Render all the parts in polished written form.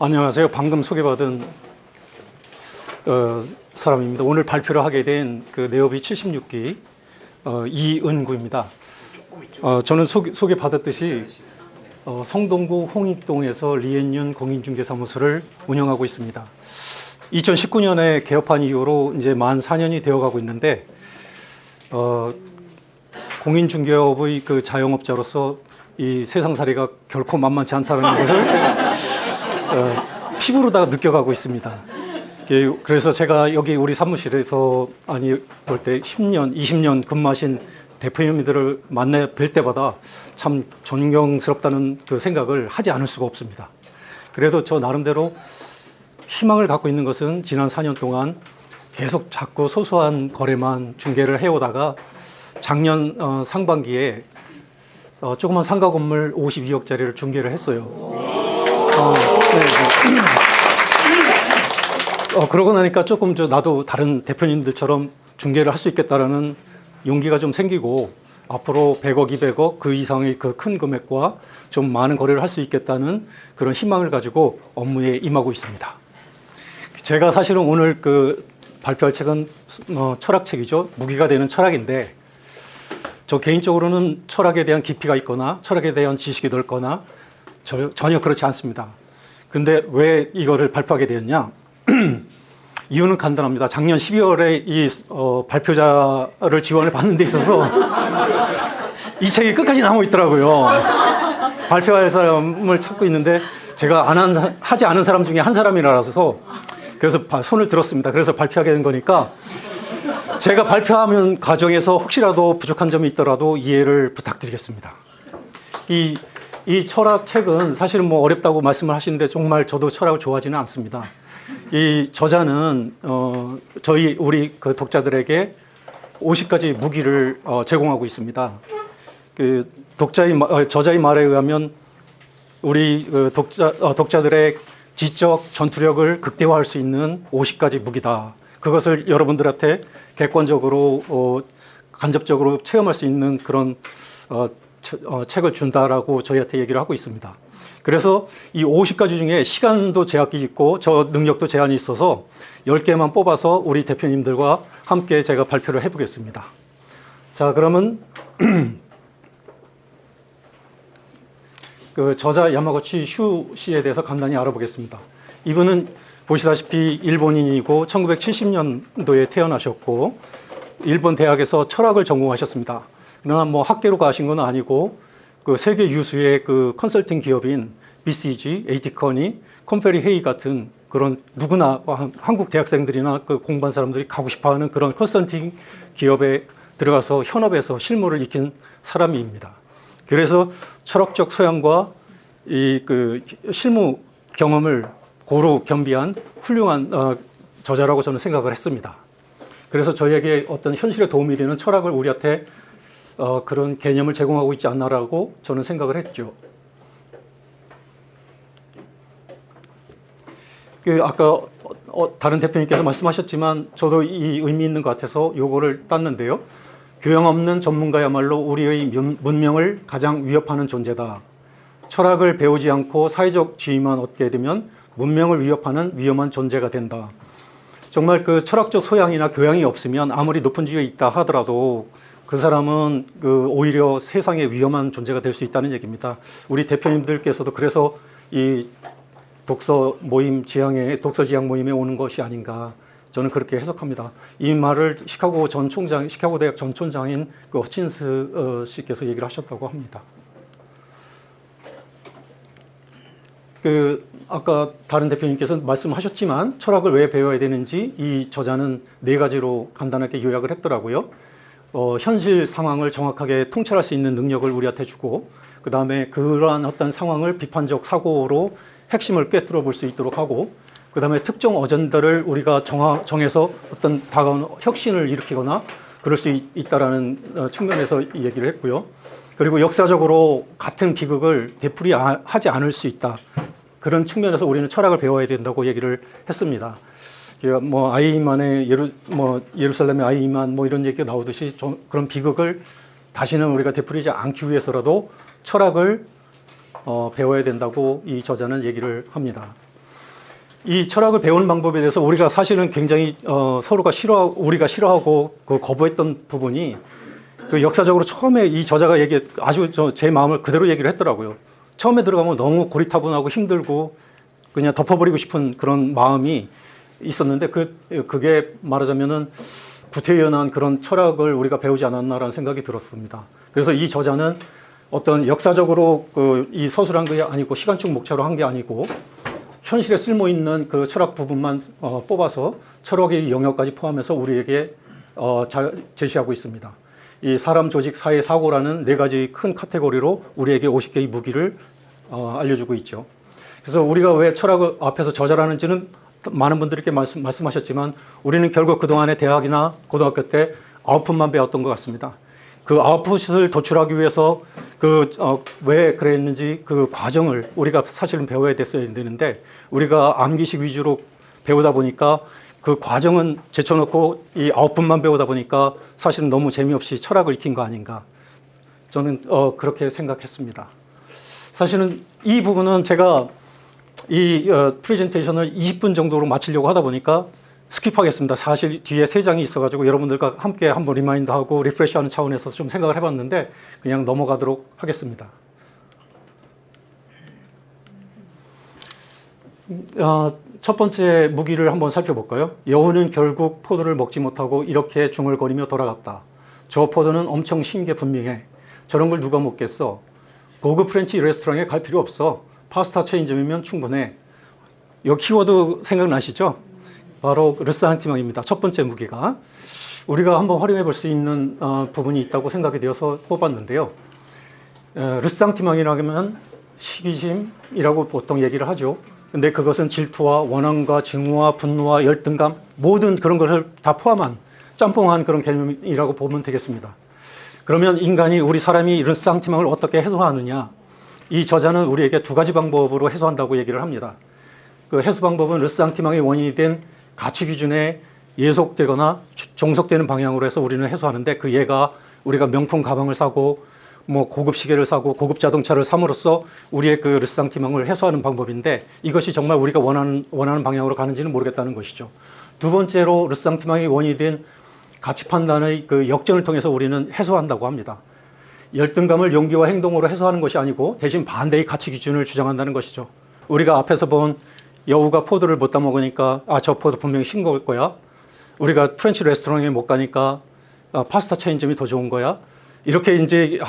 안녕하세요. 방금 소개받은 사람입니다. 오늘 발표를 하게 된 그 네오비 76기 이은구입니다. 저는 소개받았듯이 성동구 홍익동에서 리엔윤 공인중개사무소를 운영하고 있습니다. 2019년에 개업한 이후로 이제 만 4년이 되어가고 있는데 공인중개업의 그 자영업자로서 이 세상살이가 결코 만만치 않다는 것을 피부로 다 느껴가고 있습니다. 그래서 제가 여기 우리 사무실에서 볼 때 10년, 20년 근무하신 대표님들을 만나 뵐 때마다 참 존경스럽다는 그 생각을 하지 않을 수가 없습니다. 그래도 저 나름대로 희망을 갖고 있는 것은 지난 4년 동안 계속 자꾸 소소한 거래만 중개를 해오다가 작년 상반기에 조그만 상가 건물 52억짜리를 중개를 했어요. 그러고 나니까 조금 나도 다른 대표님들처럼 중개를 할 수 있겠다라는 용기가 좀 생기고 앞으로 100억, 200억 그 이상의 그 큰 금액과 좀 많은 거래를 할 수 있겠다는 그런 희망을 가지고 업무에 임하고 있습니다. 제가 사실은 오늘 그 발표할 책은 철학책이죠. 무기가 되는 철학인데 저 개인적으로는 철학에 대한 깊이가 있거나 철학에 대한 지식이 넓거나 전혀 그렇지 않습니다. 근데 왜 이거를 발표하게 되었냐? 이유는 간단합니다. 작년 12월에 이 발표자를 지원을 받는 데 있어서 이 책이 끝까지 남아 있더라고요. 발표할 사람을 찾고 있는데 제가 하지 않은 사람 중에 한 사람이라서 그래서 손을 들었습니다. 그래서 발표하게 된 거니까 제가 발표하는 과정에서 혹시라도 부족한 점이 있더라도 이해를 부탁드리겠습니다. 이 철학 책은 사실은 뭐 어렵다고 말씀을 하시는데 정말 저도 철학을 좋아하지는 않습니다. 이 저자는 우리 그 독자들에게 50가지 무기를 제공하고 있습니다. 그 저자의 말에 의하면 우리 그 독자들의 지적 전투력을 극대화할 수 있는 50가지 무기다. 그것을 여러분들한테 객관적으로 간접적으로 체험할 수 있는 그런 책을 준다라고 저희한테 얘기를 하고 있습니다. 그래서 이 50가지 중에 시간도 제약이 있고 저 능력도 제한이 있어서 10개만 뽑아서 우리 대표님들과 함께 제가 발표를 해보겠습니다. 자, 그러면 그 저자 야마구치 슈 씨에 대해서 간단히 알아보겠습니다. 이분은 보시다시피 일본인이고 1970년도에 태어나셨고 일본 대학에서 철학을 전공하셨습니다. 그러나 뭐 학계로 가신 건 아니고 그 세계 유수의 그 컨설팅 기업인 BCG, 에이티커니, 컴페리 헤이 같은 그런 누구나 한국 대학생들이나 그 공부한 사람들이 가고 싶어하는 그런 컨설팅 기업에 들어가서 현업에서 실무를 익힌 사람입니다. 그래서 철학적 소양과 이 그 실무 경험을 고루 겸비한 훌륭한 저자라고 저는 생각을 했습니다. 그래서 저에게 어떤 현실에 도움이 되는 철학을 우리한테 그런 개념을 제공하고 있지 않나라고 저는 생각을 했죠. 아까 다른 대표님께서 말씀하셨지만 저도 이 의미 있는 것 같아서 요거를 땄는데요. 교양 없는 전문가야말로 우리의 문명을 가장 위협하는 존재다. 철학을 배우지 않고 사회적 지위만 얻게 되면 문명을 위협하는 위험한 존재가 된다. 정말 그 철학적 소양이나 교양이 없으면 아무리 높은 지위에 있다 하더라도 그 사람은 그 오히려 세상에 위험한 존재가 될 수 있다는 얘기입니다. 우리 대표님들께서도 그래서 이 독서 지향 모임에 오는 것이 아닌가 저는 그렇게 해석합니다. 이 말을 시카고 대학 전 총장인 그 허친스 씨께서 얘기를 하셨다고 합니다. 아까 다른 대표님께서 말씀하셨지만 철학을 왜 배워야 되는지 이 저자는 4가지로 간단하게 요약을 했더라고요. 현실 상황을 정확하게 통찰할 수 있는 능력을 우리한테 주고 그 다음에 그러한 어떤 상황을 비판적 사고로 핵심을 꿰뚫어 볼 수 있도록 하고 그 다음에 특정 어젠다를 우리가 정해서 어떤 다가오는 혁신을 일으키거나 그럴 수 있다라는 측면에서 얘기를 했고요. 그리고 역사적으로 같은 비극을 되풀이하지 않을 수 있다. 그런 측면에서 우리는 철학을 배워야 된다고 얘기를 했습니다. 뭐 아이만의 예루살렘의 아이만 뭐 이런 얘기가 나오듯이 그런 비극을 다시는 우리가 되풀이지 않기 위해서라도 철학을 배워야 된다고 이 저자는 얘기를 합니다. 이 철학을 배우는 방법에 대해서 우리가 사실은 굉장히 우리가 싫어하고 그 거부했던 부분이 그 역사적으로 처음에 이 저자가 아주 제 마음을 그대로 얘기를 했더라고요. 처음에 들어가면 너무 고리타분하고 힘들고 그냥 덮어버리고 싶은 그런 마음이 있었는데 그게 말하자면은 구태연한 그런 철학을 우리가 배우지 않았나라는 생각이 들었습니다. 그래서 이 저자는 어떤 역사적으로 이 서술한 게 아니고 시간축 목차로 한 게 아니고 현실에 쓸모 있는 그 철학 부분만 뽑아서 철학의 영역까지 포함해서 우리에게 제시하고 있습니다. 이 사람, 조직, 사회, 사고라는 네 가지 큰 카테고리로 우리에게 50개의 무기를 알려주고 있죠. 그래서 우리가 왜 철학을 앞에서 저자라는지는 많은 분들께 말씀하셨지만 우리는 결국 그동안의 대학이나 고등학교 때 아웃풋만 배웠던 것 같습니다. 그 아웃풋을 도출하기 위해서 왜 그랬는지 그 과정을 우리가 사실은 배워야 됐어야 되는데 우리가 암기식 위주로 배우다 보니까 그 과정은 제쳐놓고 이 아웃풋만 배우다 보니까 사실은 너무 재미없이 철학을 익힌 거 아닌가. 저는 그렇게 생각했습니다. 사실은 이 부분은 제가 이 프레젠테이션을 20분 정도로 마치려고 하다 보니까 스킵하겠습니다. 사실 뒤에 3장이 있어가지고 여러분들과 함께 한번 리마인드하고 리프레시하는 차원에서 좀 생각을 해봤는데 그냥 넘어가도록 하겠습니다. 첫 번째 무기를 한번 살펴볼까요? 여우는 결국 포도를 먹지 못하고 이렇게 중얼거리며 돌아갔다. 저 포도는 엄청 신 게 분명해. 저런 걸 누가 먹겠어? 고급 프렌치 레스토랑에 갈 필요 없어. 파스타 체인점이면 충분해. 이 키워드 생각나시죠? 바로 르상티망입니다. 첫 번째 무기가. 우리가 한번 활용해 볼 수 있는 부분이 있다고 생각이 되어서 뽑았는데요. 르상티망이라고 하면 시기심이라고 보통 얘기를 하죠. 근데 그것은 질투와 원한과 증오와 분노와 열등감 모든 그런 것을 다 포함한 짬뽕한 그런 개념이라고 보면 되겠습니다. 그러면 우리 사람이 르상티망을 어떻게 해소하느냐? 이 저자는 우리에게 2가지 방법으로 해소한다고 얘기를 합니다. 그 해소 방법은 르상티망의 원인이 된 가치 기준에 예속되거나 종속되는 방향으로 해서 우리는 해소하는데 그 예가 우리가 명품 가방을 사고 뭐 고급 시계를 사고 고급 자동차를 삼으로써 우리의 그 르상티망을 해소하는 방법인데 이것이 정말 우리가 원하는 방향으로 가는지는 모르겠다는 것이죠. 두 번째로 르상티망의 원인이 된 가치 판단의 그 역전을 통해서 우리는 해소한다고 합니다. 열등감을 용기와 행동으로 해소하는 것이 아니고 대신 반대의 가치 기준을 주장한다는 것이죠. 우리가 앞에서 본 여우가 포도를 못 따먹으니까 저 포도 분명히 싱거울 거야. 우리가 프렌치 레스토랑에 못 가니까 파스타 체인점이 더 좋은 거야. 이렇게 이제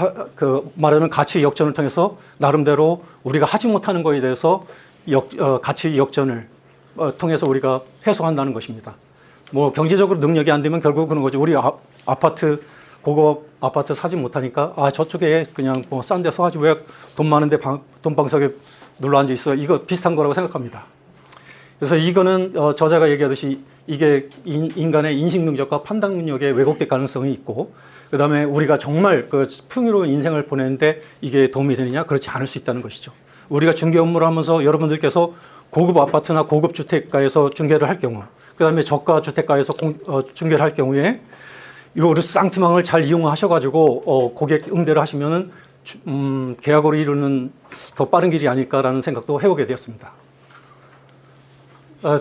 말하는 가치 역전을 통해서 나름대로 우리가 하지 못하는 것에 대해서 가치 역전을 통해서 우리가 해소한다는 것입니다. 뭐 경제적으로 능력이 안 되면 결국 그런 거죠. 우리 고급 아파트 사지 못하니까 저쪽에 그냥 뭐 싼 데서 하지 왜 돈 많은데 돈방석에 눌러 앉아 있어. 이거 비슷한 거라고 생각합니다. 그래서 이거는 저자가 얘기하듯이 이게 인간의 인식 능력과 판단 능력의 왜곡될 가능성이 있고 그 다음에 우리가 정말 그 풍요로운 인생을 보내는데 이게 도움이 되느냐? 그렇지 않을 수 있다는 것이죠. 우리가 중개 업무를 하면서 여러분들께서 고급 아파트나 고급 주택가에서 중개를 할 경우 그 다음에 저가 주택가에서 중개를 할 경우에 이 르상티망을 잘 이용하셔가지고 고객 응대를 하시면은 계약으로 이루는 더 빠른 길이 아닐까라는 생각도 해보게 되었습니다.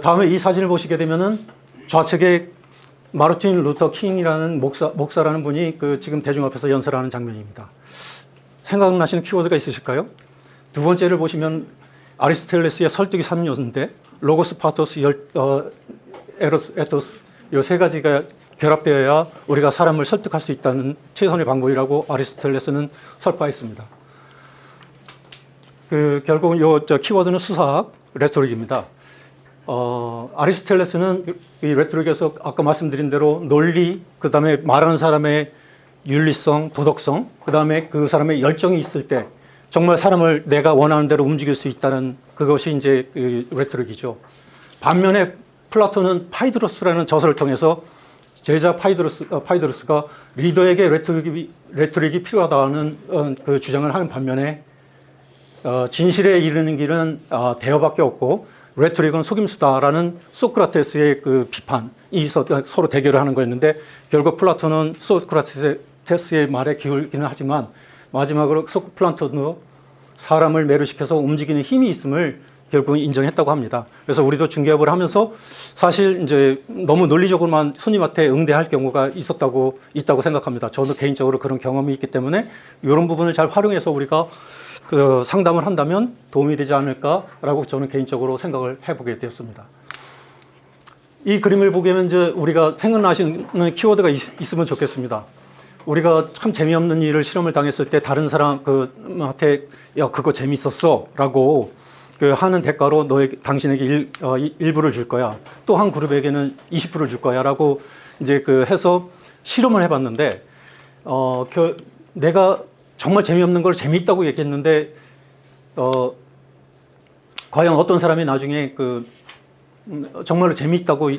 다음에 이 사진을 보시게 되면은 좌측에 마르틴 루터 킹이라는 목사라는 분이 지금 대중 앞에서 연설하는 장면입니다. 생각나시는 키워드가 있으실까요? 두 번째를 보시면 아리스토텔레스의 설득이 3요소인데 로고스, 파토스, 에로스, 에토스 이 3가지가 결합되어야 우리가 사람을 설득할 수 있다는 최선의 방법이라고 아리스토텔레스는 설파했습니다. 결국은 키워드는 수사학, 레토릭입니다. 아리스토텔레스는 이 레토릭에서 아까 말씀드린 대로 논리, 그 다음에 말하는 사람의 윤리성, 도덕성, 그 다음에 그 사람의 열정이 있을 때 정말 사람을 내가 원하는 대로 움직일 수 있다는 그것이 이제 레토릭이죠. 반면에 플라톤은 파이드로스라는 저서를 통해서 제자 파이드로스가 리더에게 레토릭이 필요하다는 그 주장을 하는 반면에 진실에 이르는 길은 대화밖에 없고 레토릭은 속임수다라는 소크라테스의 그 비판이 서로 대결을 하는 거였는데 결국 플라톤은 소크라테스의 말에 기울기는 하지만 마지막으로 플라톤도 사람을 매료시켜서 움직이는 힘이 있음을 결국은 인정했다고 합니다. 그래서 우리도 중개업을 하면서 사실 이제 너무 논리적으로만 손님한테 응대할 경우가 있다고 생각합니다. 저도 개인적으로 그런 경험이 있기 때문에 이런 부분을 잘 활용해서 우리가 그 상담을 한다면 도움이 되지 않을까라고 저는 개인적으로 생각을 해보게 되었습니다. 이 그림을 보면 이제 우리가 생각나시는 키워드가 있으면 좋겠습니다. 우리가 참 재미없는 일을 실험을 당했을 때 다른 사람한테 야 그거 재밌었어라고 그 하는 대가로 당신에게 일부를 줄 거야. 또 한 그룹에게는 20%를 줄 거야라고 이제 그 해서 실험을 해봤는데 내가 정말 재미없는 걸 재미있다고 얘기했는데 과연 어떤 사람이 나중에 정말로 재미있다고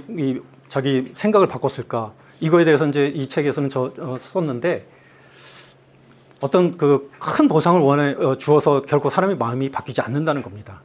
자기 생각을 바꿨을까? 이거에 대해서 이제 이 책에서는 썼는데 어떤 그 큰 보상을 주어서 결코 사람의 마음이 바뀌지 않는다는 겁니다.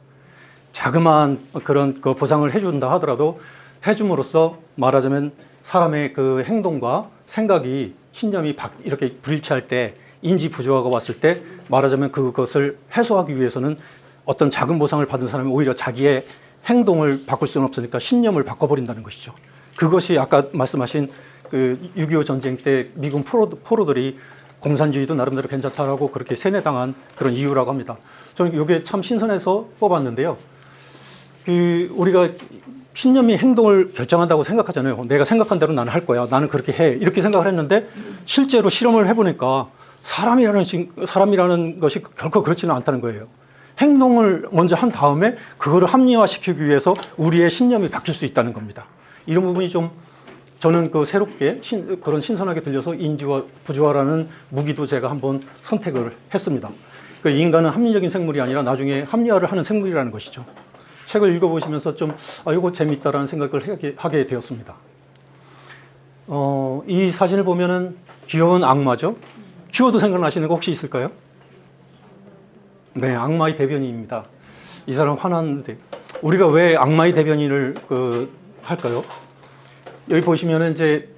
자그마한 그런 그 보상을 해준다 하더라도 해줌으로써 말하자면 사람의 그 행동과 생각이 신념이 이렇게 불일치할 때 인지 부조화가 왔을 때 말하자면 그것을 해소하기 위해서는 어떤 작은 보상을 받은 사람이 오히려 자기의 행동을 바꿀 수는 없으니까 신념을 바꿔버린다는 것이죠. 그것이 아까 말씀하신 그 6.25 전쟁 때 미군 포로들이 공산주의도 나름대로 괜찮다라고 그렇게 세뇌당한 그런 이유라고 합니다. 저는 이게 참 신선해서 뽑았는데요. 우리가 신념이 행동을 결정한다고 생각하잖아요. 내가 생각한 대로 나는 할 거야. 나는 그렇게 해. 이렇게 생각을 했는데 실제로 실험을 해보니까 사람이라는 것이 결코 그렇지는 않다는 거예요. 행동을 먼저 한 다음에 그거를 합리화시키기 위해서 우리의 신념이 바뀔 수 있다는 겁니다. 이런 부분이 좀 저는 새롭게 그런 신선하게 들려서 인지와 부조화라는 무기도 제가 한번 선택을 했습니다. 인간은 합리적인 생물이 아니라 나중에 합리화를 하는 생물이라는 것이죠. 책을 읽어보시면서 좀 이거 재밌다라는 생각을 하게 되었습니다. 이 사진을 보면은 귀여운 악마죠. 키워드 생각나시는 거 혹시 있을까요? 네, 악마의 대변인입니다. 이 사람 화났는데 우리가 왜 악마의 대변인을 할까요? 여기 보시면은 이제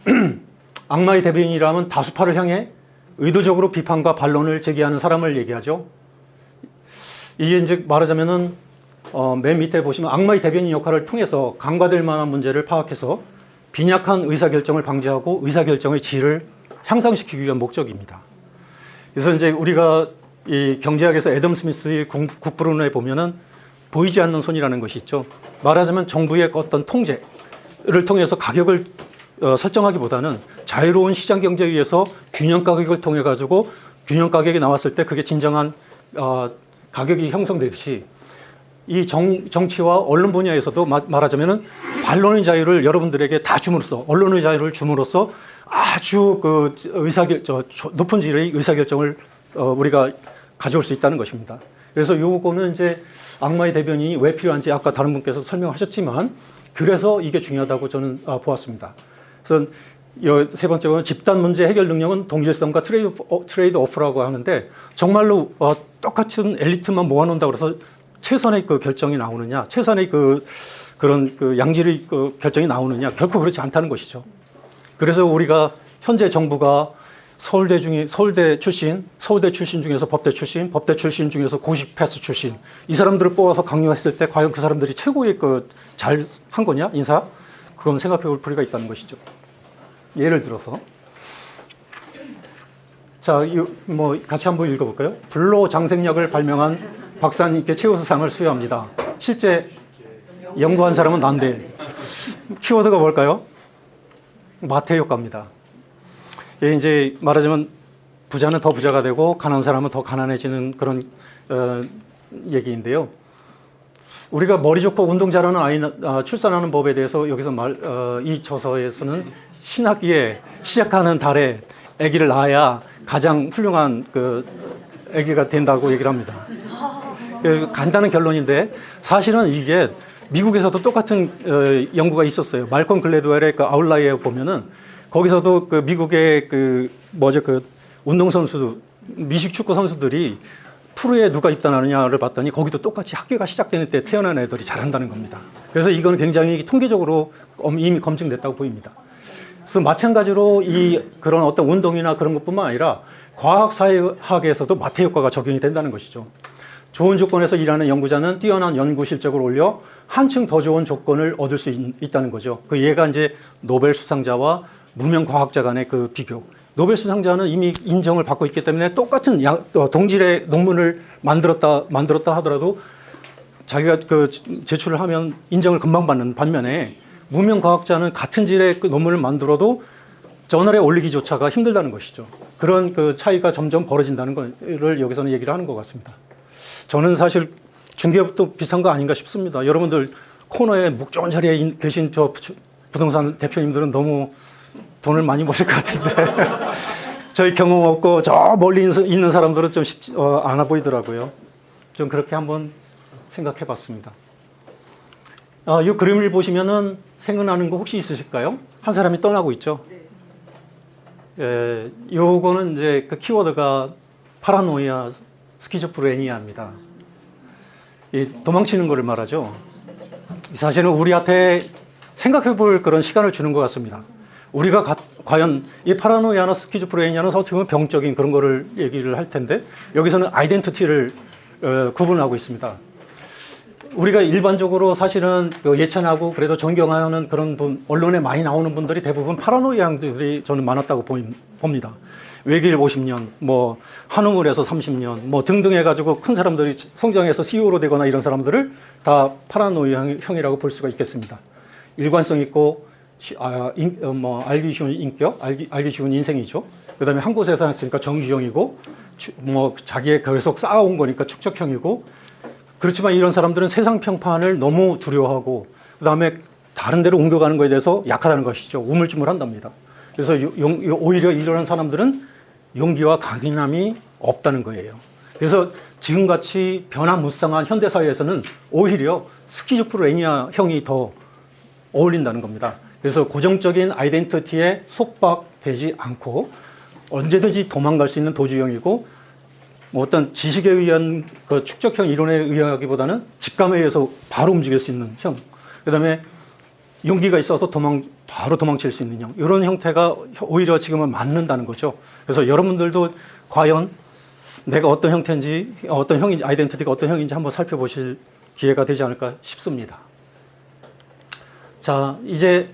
악마의 대변인이라면 다수파를 향해 의도적으로 비판과 반론을 제기하는 사람을 얘기하죠. 이게 이제 말하자면은 맨 밑에 보시면 악마의 대변인 역할을 통해서 간과될 만한 문제를 파악해서 빈약한 의사결정을 방지하고 의사결정의 질을 향상시키기 위한 목적입니다. 그래서 이제 우리가 이 경제학에서 애덤 스미스의 국부론에 보면은 보이지 않는 손이라는 것이 있죠. 말하자면 정부의 어떤 통제를 통해서 가격을 설정하기보다는 자유로운 시장 경제에 의해서 균형 가격을 통해 가지고 균형 가격이 나왔을 때 그게 진정한 가격이 형성되듯이 이 정치와 언론 분야에서도 말하자면은 반론의 자유를 여러분들에게 다 줌으로써 언론의 자유를 줌으로써 아주 높은 질의 의사결정을 우리가 가져올 수 있다는 것입니다. 그래서 요거는 이제 악마의 대변인이 왜 필요한지 아까 다른 분께서 설명하셨지만 그래서 이게 중요하다고 저는 보았습니다. 그래서 세 번째로는 집단 문제 해결 능력은 동질성과 트레이드 오프라고 하는데 정말로 똑같은 엘리트만 모아놓는다고 해서 최선의 결정이 나오느냐, 최선의 그런 양질의 결정이 나오느냐, 결코 그렇지 않다는 것이죠. 그래서 우리가 현재 정부가 서울대 출신 중에서 법대 출신 중에서 고시 패스 출신, 이 사람들을 뽑아서 강요했을 때 과연 그 사람들이 최고의 잘 한 거냐, 인사? 그건 생각해 볼 필요가 있다는 것이죠. 예를 들어서. 자, 같이 한번 읽어볼까요? 불로 장생약을 발명한 박사님께 최우수상을 수여합니다. 실제 연구한 사람은 난데. 키워드가 뭘까요? 마태 효과입니다. 이제 말하자면 부자는 더 부자가 되고 가난한 사람은 더 가난해지는 그런 얘기인데요. 우리가 머리 좋고 운동 잘하는 아이 출산하는 법에 대해서 여기서 이 저서에서는 신학기에 시작하는 달에 아기를 낳아야 가장 훌륭한 아기가 된다고 얘기를 합니다. 간단한 결론인데 사실은 이게 미국에서도 똑같은 연구가 있었어요. 말콤 글래드웰의 아웃라이어 보면은 거기서도 미국의 운동선수, 미식축구 선수들이 프로에 누가 입단하느냐를 봤더니 거기도 똑같이 학교가 시작되는 때 태어난 애들이 잘한다는 겁니다. 그래서 이건 굉장히 통계적으로 이미 검증됐다고 보입니다. 그래서 마찬가지로 그런 어떤 운동이나 그런 것뿐만 아니라 과학사회학에서도 마태 효과가 적용이 된다는 것이죠. 좋은 조건에서 일하는 연구자는 뛰어난 연구 실적을 올려 한층 더 좋은 조건을 얻을 수 있다는 거죠. 그 얘가 이제 노벨 수상자와 무명 과학자 간의 그 비교. 노벨 수상자는 이미 인정을 받고 있기 때문에 똑같은 동질의 논문을 만들었다 하더라도 자기가 그 제출을 하면 인정을 금방 받는 반면에 무명 과학자는 같은 질의 그 논문을 만들어도 저널에 올리기조차가 힘들다는 것이죠. 그런 그 차이가 점점 벌어진다는 것을 여기서는 얘기를 하는 것 같습니다. 저는 사실 중개업도 비슷한 거 아닌가 싶습니다. 여러분들 코너에 묵직한 자리에 계신 저 부동산 대표님들은 너무 돈을 많이 버실 것 같은데 저희 경험 없고 저 멀리 있는 사람들은 좀 쉽지 않아 보이더라고요. 좀 그렇게 한번 생각해 봤습니다. 이 그림을 보시면은 생각나는 거 혹시 있으실까요? 한 사람이 떠나고 있죠. 예, 요거는 이제 그 키워드가 파라노이아, 스키조프레니아입니다. 이 도망치는 거를 말하죠. 사실은 우리한테 생각해 볼 그런 시간을 주는 것 같습니다. 우리가 과연 이 파라노이아나 스키조프레니아는 어떻게 보면 병적인 그런 거를 얘기를 할 텐데 여기서는 아이덴티티를 구분하고 있습니다. 우리가 일반적으로 사실은 예찬하고 그래도 존경하는 그런 분, 언론에 많이 나오는 분들이 대부분 파라노이아들이 저는 많았다고 봅니다. 외길 50년, 뭐 한우물에서 30년, 뭐 등등 해가지고 큰 사람들이 성장해서 CEO로 되거나 이런 사람들을 다 파라노이아형이라고 볼 수가 있겠습니다. 일관성 있고 알기 쉬운 인격, 알기 쉬운 인생이죠. 그다음에 한 곳에서 했으니까 정규형이고, 뭐 자기의 계속 쌓아온 거니까 축적형이고. 그렇지만 이런 사람들은 세상 평판을 너무 두려워하고 그다음에 다른 데로 옮겨가는 것에 대해서 약하다는 것이죠. 우물쭈물한답니다. 그래서 오히려 이런 사람들은 용기와 강인함이 없다는 거예요. 그래서 지금같이 변화무쌍한 현대사회에서는 오히려 스키조프레니아형이 더 어울린다는 겁니다. 그래서 고정적인 아이덴티티에 속박되지 않고 언제든지 도망갈 수 있는 도주형이고 뭐 어떤 지식에 의한 그 축적형 이론에 의하기보다는 직감에 의해서 바로 움직일 수 있는 형. 그 다음에 용기가 있어서 바로 도망칠 수 있는 형. 이런 형태가 오히려 지금은 맞는다는 거죠. 그래서 여러분들도 과연 내가 어떤 형태인지, 어떤 형인지, 아이덴티티가 어떤 형인지 한번 살펴보실 기회가 되지 않을까 싶습니다. 자, 이제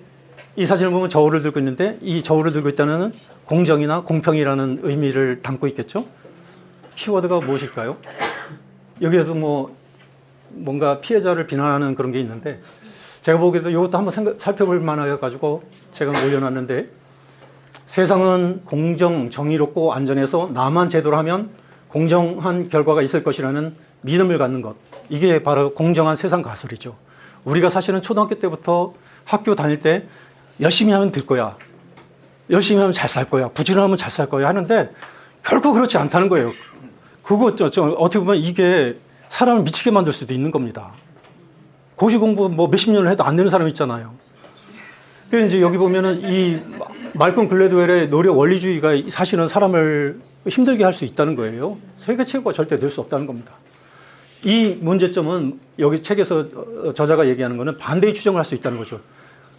이 사진을 보면 저울을 들고 있는데 이 저울을 들고 있다는 공정이나 공평이라는 의미를 담고 있겠죠. 키워드가 무엇일까요? 여기에도 뭔가 피해자를 비난하는 그런 게 있는데 제가 보기에도 이것도 한번 살펴볼 만해가지고 제가 올려놨는데 세상은 공정, 정의롭고 안전해서 나만 제대로 하면 공정한 결과가 있을 것이라는 믿음을 갖는 것. 이게 바로 공정한 세상 가설이죠. 우리가 사실은 초등학교 때부터 학교 다닐 때 열심히 하면 될 거야. 열심히 하면 잘 살 거야. 부지런하면 잘 살 거야 하는데 결코 그렇지 않다는 거예요. 그거 어떻게 보면 이게 사람을 미치게 만들 수도 있는 겁니다. 고시 공부 뭐 몇십 년을 해도 안 되는 사람 있잖아요. 그래서 이제 여기 보면은 이 말콤 글래드웰의 노력 원리주의가 사실은 사람을 힘들게 할 수 있다는 거예요. 세계 최고가 절대 될 수 없다는 겁니다. 이 문제점은 여기 책에서 저자가 얘기하는 거는 반대의 추정을 할 수 있다는 거죠.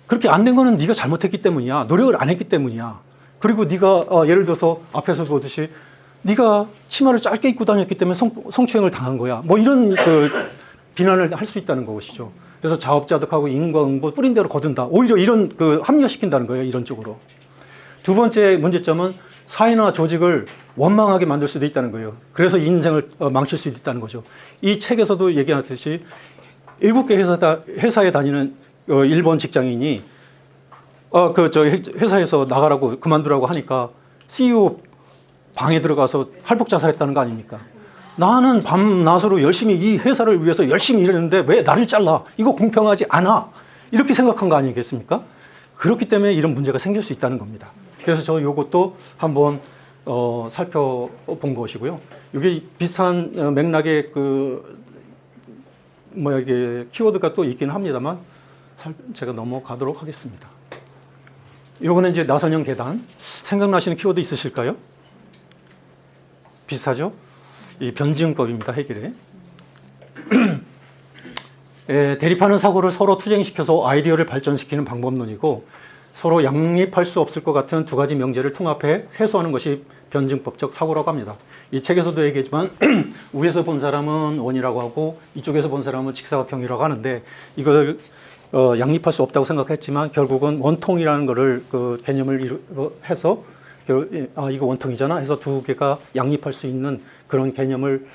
그렇게 안 된 거는 네가 잘못했기 때문이야. 노력을 안 했기 때문이야. 그리고 네가 예를 들어서 앞에서 보듯이 네가 치마를 짧게 입고 다녔기 때문에 성추행을 당한 거야. 뭐 이런 그 비난을 할 수 있다는 것이죠. 그래서 자업자득하고 인과응보 뿌린 대로 거둔다. 오히려 이런 그 합리화시킨다는 거예요. 이런 쪽으로. 두 번째 문제점은 사회나 조직을 원망하게 만들 수도 있다는 거예요. 그래서 인생을 망칠 수도 있다는 거죠. 이 책에서도 얘기하듯이 7개 회사에 다니는 일본 직장인이 회사에서 나가라고 그만두라고 하니까 CEO 방에 들어가서 할복 자살했다는 거 아닙니까? 나는 밤낮으로 열심히 이 회사를 위해서 열심히 일했는데 왜 나를 잘라? 이거 공평하지 않아. 이렇게 생각한 거 아니겠습니까? 그렇기 때문에 이런 문제가 생길 수 있다는 겁니다. 그래서 저 이것도 한번 살펴본 것이고요. 이게 비슷한 맥락의 이게 키워드가 또 있긴 합니다만 제가 넘어가도록 하겠습니다. 이거는 이제 나선형 계단. 생각나시는 키워드 있으실까요? 비슷하죠? 이 변증법입니다. 해결의. 대립하는 사고를 서로 투쟁시켜서 아이디어를 발전시키는 방법론이고 서로 양립할 수 없을 것 같은 두 가지 명제를 통합해 세수하는 것이 변증법적 사고라고 합니다. 이 책에서도 얘기했지만 위에서 본 사람은 원이라고 하고 이쪽에서 본 사람은 직사각형이라고 하는데 이걸 양립할 수 없다고 생각했지만 결국은 원통이라는 거를 그 개념을 해서 이거 원통이잖아 해서 두 개가 양립할 수 있는 그런 개념을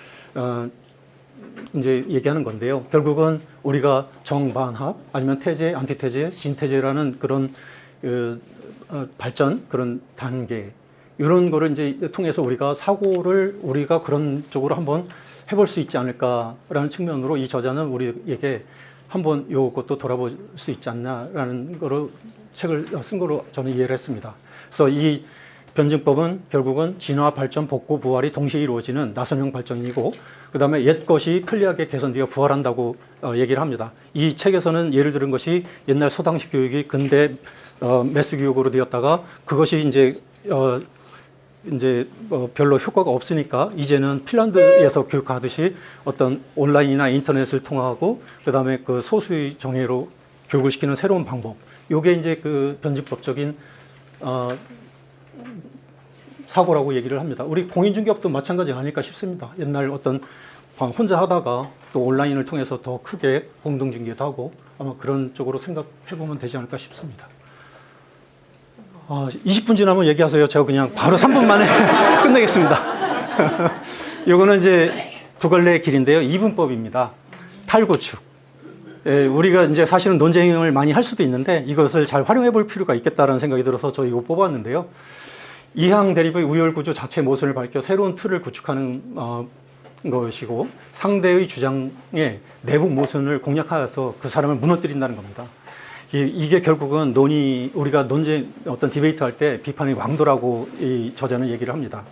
이제 얘기하는 건데요. 결국은 우리가 정반합 아니면 태제, 안티태제, 진태제라는 그런 발전 그런 단계 이런 거를 이제 통해서 우리가 사고를 우리가 그런 쪽으로 한번 해볼 수 있지 않을까라는 측면으로 이 저자는 우리에게 한번 이것도 돌아볼 수 있지 않나라는 거로 책을 쓴 거로 저는 이해를 했습니다. 그래서 이 변증법은 결국은 진화, 발전, 복구, 부활이 동시에 이루어지는 나선형 발전이고 그 다음에 옛 것이 편리하게 개선되어 부활한다고 얘기를 합니다. 이 책에서는 예를 들은 것이 옛날 소당식 교육이 근대 매스 교육으로 되었다가 그것이 이제 별로 효과가 없으니까 이제는 핀란드에서 교육하듯이 어떤 온라인이나 인터넷을 통하고 그 다음에 그 소수의 정예로 교육을 시키는 새로운 방법. 요게 이제 그 변증법적인 사고라고 얘기를 합니다. 우리 공인중개업도 마찬가지 아닐까 싶습니다. 옛날 어떤 혼자 하다가 또 온라인을 통해서 더 크게 공동중개도 하고 아마 그런 쪽으로 생각해 보면 되지 않을까 싶습니다. 20분 지나면 얘기하세요. 제가 그냥 바로 3분 만에 끝내겠습니다. 요거는 이제 두 갈래의 길인데요. 이분법입니다. 탈구축. 우리가 이제 사실은 논쟁을 많이 할 수도 있는데 이것을 잘 활용해 볼 필요가 있겠다는 생각이 들어서 저 이거 뽑았는데요. 이항 대립의 우열구조 자체 모순을 밝혀 새로운 틀을 구축하는 것이고 상대의 주장의 내부 모순을 공략하여서 그 사람을 무너뜨린다는 겁니다. 이게 결국은 우리가 논쟁, 어떤 디베이트 할 때 비판의 왕도라고 이 저자는 얘기를 합니다.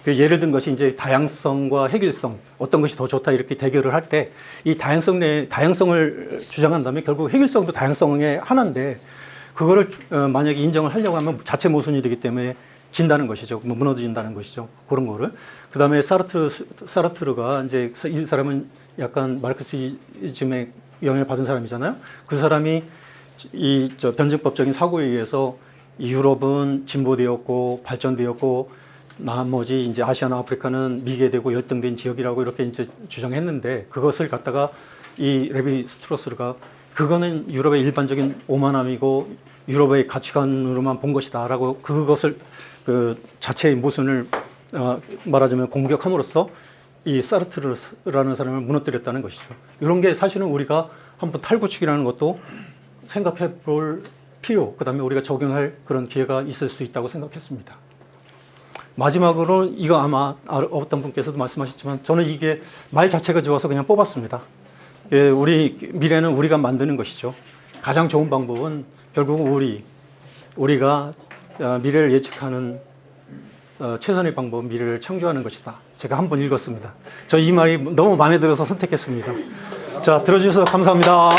예를 든 것이 이제 다양성과 획일성, 어떤 것이 더 좋다 이렇게 대결을 할 때 이 다양성을 주장한다면 결국 획일성도 다양성의 하나인데 그거를 만약에 인정을 하려고 하면 자체 모순이 되기 때문에 진다는 것이죠. 무너진다는 것이죠. 그런 거를. 그 다음에 사르트르가 이제 이 사람은 약간 마르크시즘의 영향을 받은 사람이잖아요. 그 사람이 변증법적인 사고에 의해서 유럽은 진보되었고 발전되었고 나머지 이제 아시아나 아프리카는 미개되고 열등된 지역이라고 이렇게 이제 주장했는데 그것을 갖다가 이 레비 스트로스가 그거는 유럽의 일반적인 오만함이고 유럽의 가치관으로만 본 것이다라고 그것을 그 자체의 모순을 말하자면 공격함으로써 이 사르트르라는 사람을 무너뜨렸다는 것이죠. 이런 게 사실은 우리가 한번 탈구축이라는 것도 생각해 볼 필요, 그 다음에 우리가 적용할 그런 기회가 있을 수 있다고 생각했습니다. 마지막으로 이거 아마 어떤 분께서도 말씀하셨지만 저는 이게 말 자체가 좋아서 그냥 뽑았습니다. 우리 미래는 우리가 만드는 것이죠. 가장 좋은 방법은 결국은 우리가 미래를 예측하는 최선의 방법은 미래를 창조하는 것이다. 제가 한번 읽었습니다. 저 이 말이 너무 마음에 들어서 선택했습니다. 자, 들어주셔서 감사합니다.